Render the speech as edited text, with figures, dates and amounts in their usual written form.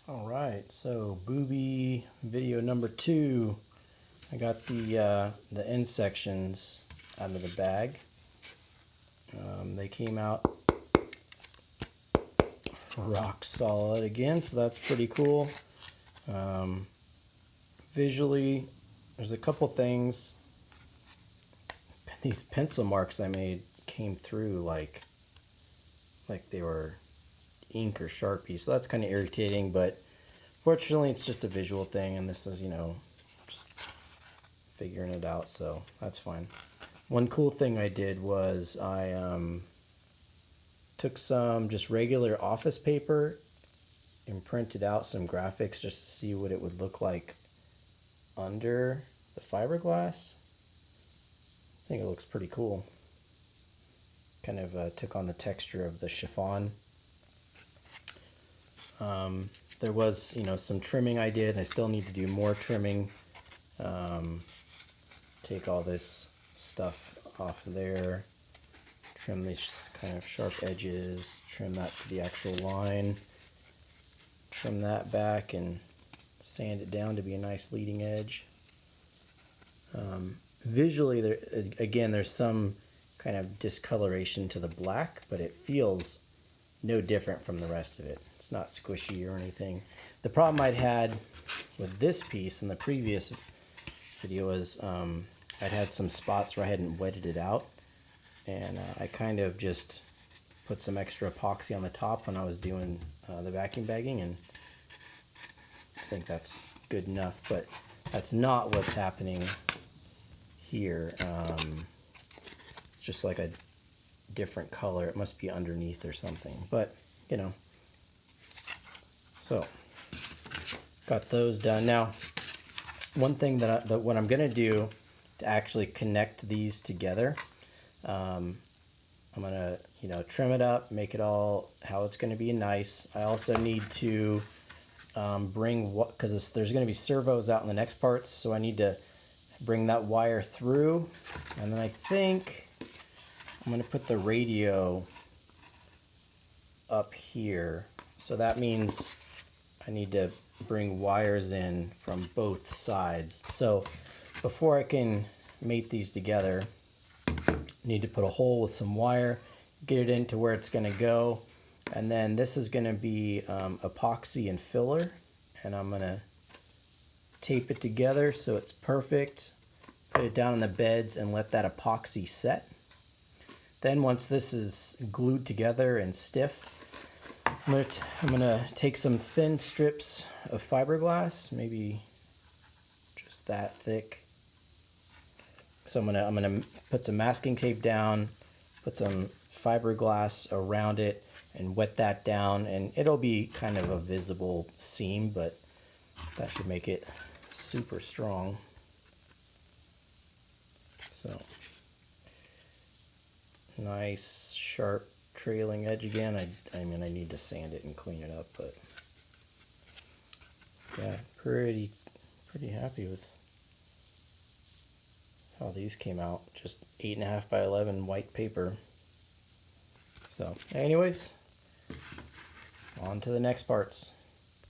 All right, so booby video number 2. I got the end sections out of the bag. They came out rock solid again, so that's pretty cool. Visually, there's a couple things. These pencil marks I made came through like they were ink or Sharpie, so that's kind of irritating, but fortunately it's just a visual thing, and this is, just figuring it out, so that's fine. One cool thing I did was I took some just regular office paper and printed out some graphics just to see what it would look like under the fiberglass. I think it looks pretty cool. Kind of took on the texture of the chiffon. There was, some trimming I did. I still need to do more trimming. Take all this stuff off of there. Trim these kind of sharp edges. Trim that to the actual line. Trim that back and sand it down to be a nice leading edge. Visually, there's some kind of discoloration to the black, but it feels no different from the rest of it. It's not squishy or anything. The problem I'd had with this piece in the previous video was I'd had some spots where I hadn't wetted it out, and I kind of just put some extra epoxy on the top when I was doing the vacuum bagging, and I think that's good enough, but that's not what's happening here. It's just like a different color. It must be underneath or something, but so got those done. Now, one thing that what I'm gonna do to actually connect these together, I'm gonna trim it up, make it all how it's gonna be nice. I also need to bring what, because there's gonna be servos out in the next parts, so I need to bring that wire through, and then I think I'm going to put the radio up here. So that means I need to bring wires in from both sides. So before I can mate these together, I need to put a hole with some wire, get it into where it's going to go, and then this is going to be epoxy and filler, and I'm going to tape it together so it's perfect, put it down in the beds and let that epoxy set. Then once this is glued together and stiff, I'm gonna take some thin strips of fiberglass, maybe just that thick. So I'm gonna put some masking tape down, put some fiberglass around it, and wet that down, and it'll be kind of a visible seam, but that should make it super strong. So nice sharp trailing edge again. I mean I need to sand it and clean it up, but yeah, pretty happy with how these came out. Just 8.5 by 11 white paper. So anyways, on to the next parts.